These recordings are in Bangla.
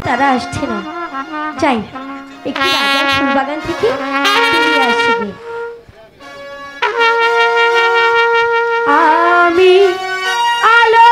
তারা আসছে না। যাই একটু রাজার ফুলবাগান থেকে বেরিয়ে আসি গে। আমি আলো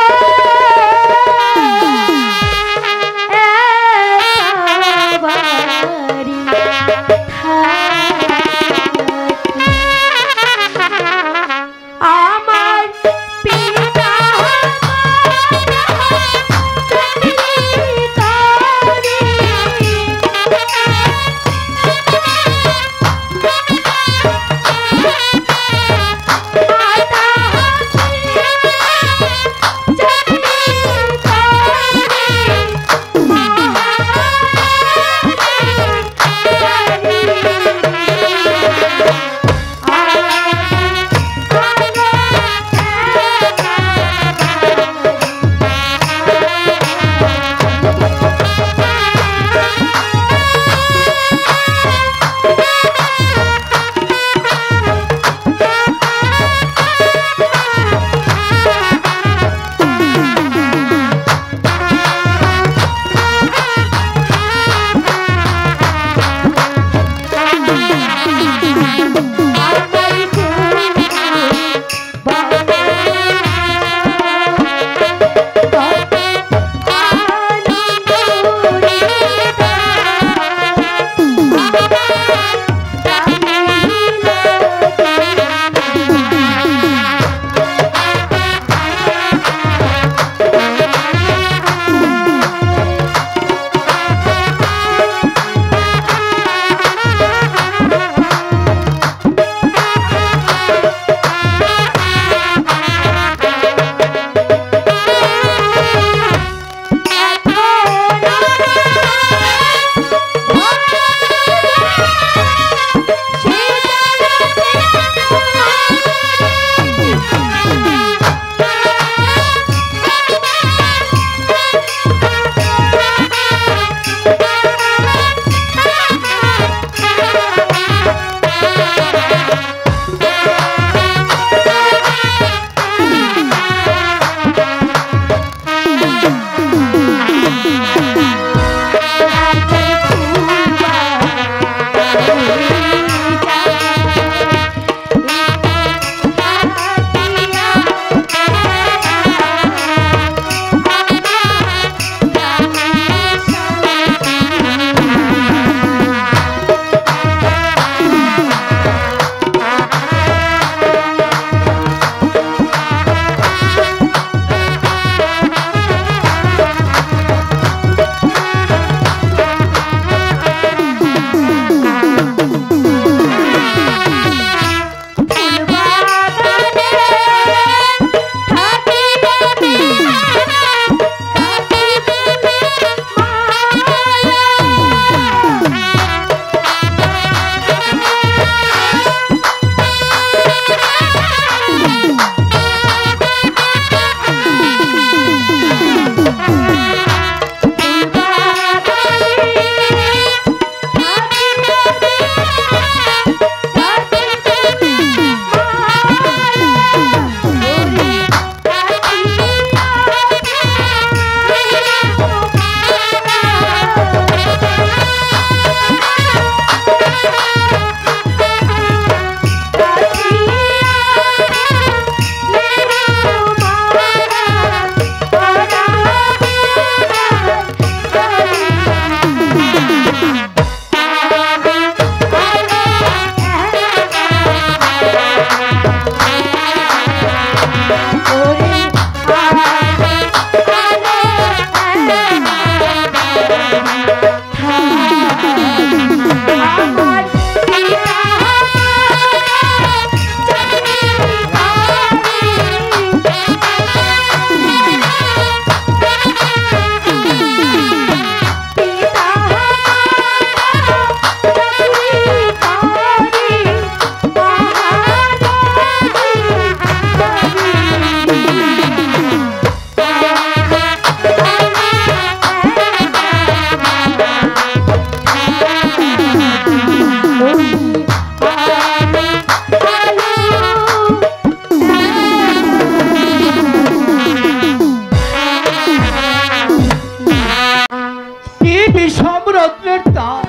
বিষম রত্নের তাপ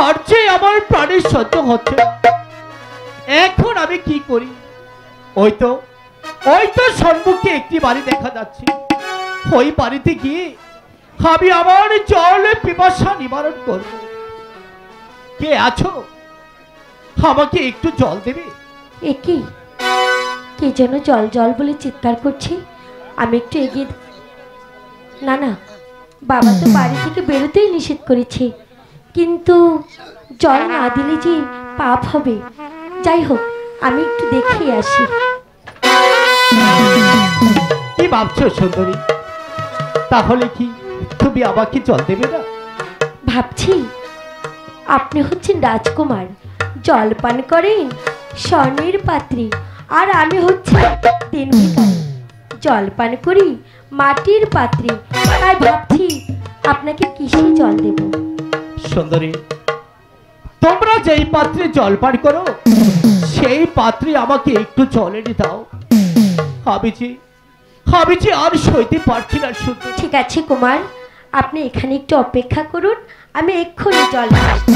আর যে আমার প্রাণের সহ্য হচ্ছে না। এখন আমি কি করি? ওই তো সম্মুখে একটি বাড়ি দেখা যাচ্ছে। ওই বাড়িতে গিয়ে আমি আমার জল পিপাসা নিবারণ করব। কে আছো? আমাকে একটু জল দেবে? একি কে যেন জল জল বলে চিৎকার করছে। আমি একটু এগিয়ে না না, বাবা তো বাড়ি থেকে বেরোতেই নিষেধ করেছে, কিন্তু জল না দিলে যে পাপ হবে। যাই হোক, আমি একটু দেখে আসি। কি ভাবছো সুন্দরী? তাহলে কি তুমি আমাকে জল দেবে না? ভাবছি আপনি হচ্ছেন রাজকুমার, জল পান করেন স্বর্ণের পাত্রে, আর আমি হচ্ছি দিন ভিখারি, জল পান করি মাটির পাত্রে। তাই ভাবছি আপনাকে কিসে জল দেব। সুন্দরী, তোমরা যেই পাত্রে জল পান করো সেই পাত্রে আমাকে একটু জল এনে দাও। আমি যে আর সইতে পারছি না সুন্দরী। ঠিক আছে কুমার, আপনি এখানে একটু অপেক্ষা করুন, আমি এক্ষুনি জল নিয়ে আসছি।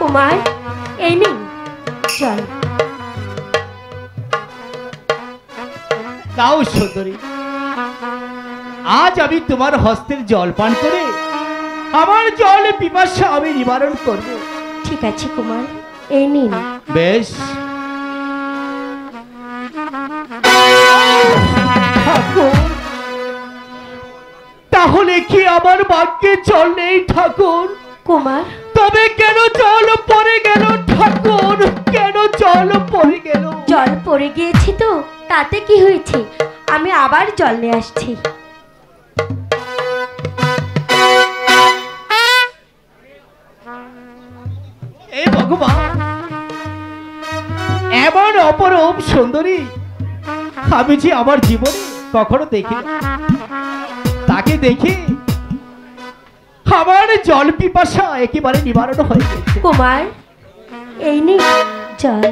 কুমার, এই নিন জল। দাও সুন্দরী, আজ আমি তোমার হস্তের জল পান করে আমার জল পিপাসা আমি নিবারণ করব। ঠিক আছে কুমার, এই নিন। বেশ। ঠাকুর, তাহলে কি আমার ভাগ্যে জল নেই ঠাকুর? কুমার, তবে কেন জল পড়ে গেল ঠাকুর? কেন জল পড়ে গেল? জল পড়ে গিয়েছে তো তাতে কি হয়েছে, আমি আবার জল নিয়ে আসছি। এই ভগবান, এমন অপরূপ সুন্দরী আমি যে আমার জীবনে কখনো দেখি। তাকে দেখে আমার জল পিপাসা একেবারে নিবারণ হয়ে গেছে। কুমার, এই নিন জল।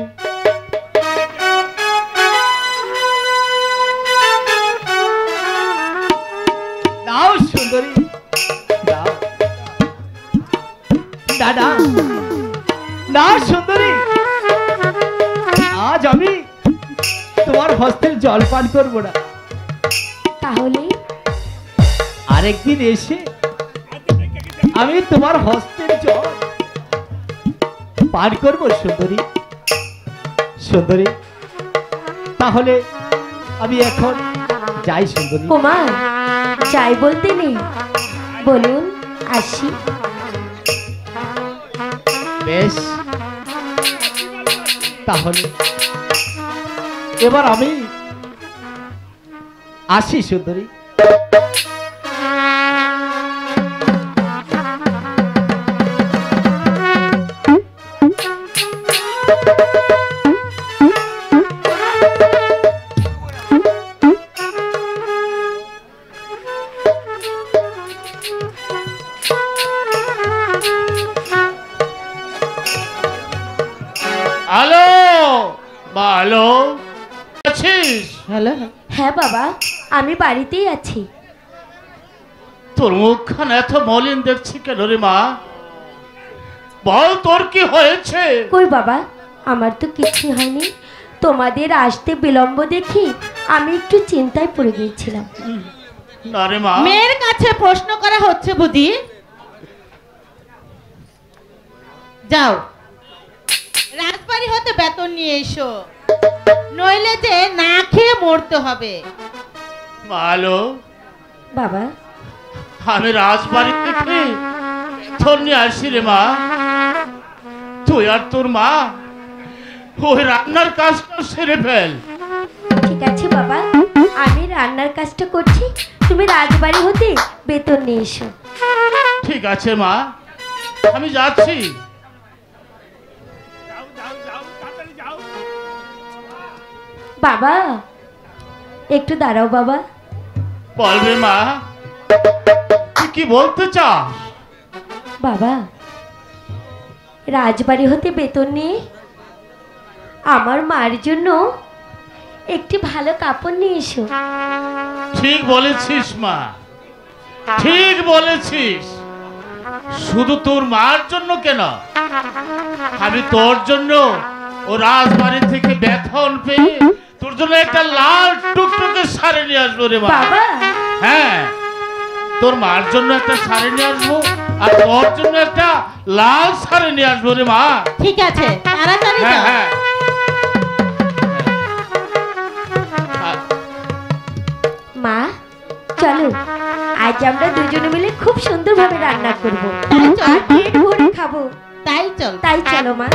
দাও সুন্দরী, দাও। দাদা না সুন্দরী, আজ আমি তোমার হস্তের জল পান করবো না। তাহলে আরেকদিন এসে আমি তোমার হস্তের জল পান করবো সুন্দরী। সুন্দরী, তাহলে আমি এখন যাই সুন্দরী। কুমার, যাই বলতে নেই, বলুন আসি। বেশ, তাহলে এবার আমি আসি সুন্দরী। হ্যালো ভালো আছিস? হ্যালো। হ্যাঁ বাবা, আমি বাড়িতেই আছি। তোর মুখখান এত মলিন দেখছি কেন রে মা? বল তোর কি হয়েছে? কই বাবা, আমার তো কিছু হয়নি, তোমাদের আসতে বিলম্ব দেখি আমি একটু চিন্তায় পড়ে গিয়েছিলাম। না রে মা, মেয়ের কাছে প্রশ্ন করা হচ্ছে বুদ্ধি। যাও রাজবাড়ি হতে বেতন নিয়ে এসো, নইলে যে না খেয়ে মরতে হবে। ভালো, বাবা, আমি রাজবাড়ি থেকে বেতন নিয়ে আসি রে মা। তুই আর তোর মা ওই রান্নার কাজটা সেরে ফেল। ঠিক আছে বাবা, আমি রান্নার কাজটা করছি, তুমি রাজবাড়ি হতে বেতন নিয়ে এসো। ঠিক আছে মা, আমি যাচ্ছি। বাবা, একটু দাঁড়াও বাবা। বলবে মা, তুই কি বলতে চাস? বাবা, রাজবাড়ি হতে বেতন নিয়ে আমার মার জন্য একটি ভালো কাপড় নিয়ে এসো। ঠিক বলেছিস মা, ঠিক বলেছিস। শুধু তোর মার জন্য কেন, আমি তোর জন্য ও রাজবাড়ি থেকে বেতন পেয়ে তোর জন্য একটা লাল টুকটুকে শাড়ি নিয়ে আসবো রে মা। বাবা, হ্যাঁ, তোর মার জন্য একটা শাড়ি নিয়ে আসবো আর তোর জন্য একটা লাল শাড়ি নিয়ে আসবো রে মা। ঠিক আছে, তাড়াতাড়ি হ্যাঁ যাও। হ্যাঁ। মা চলো, আজ আমরা দুজনে মিলে খুব সুন্দরভাবে রান্না করব আর পেট ভরে খাবো। তাই চল। তাই চলো মা।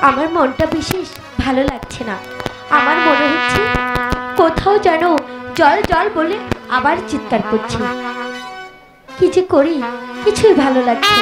আমার মনটা বিশেষ ভালো লাগছে না। আমার মনে হচ্ছে কোথাও যেন জল জল বলে আবার চিৎকার করছে। কি যে করি কিছুই ভালো লাগছে না।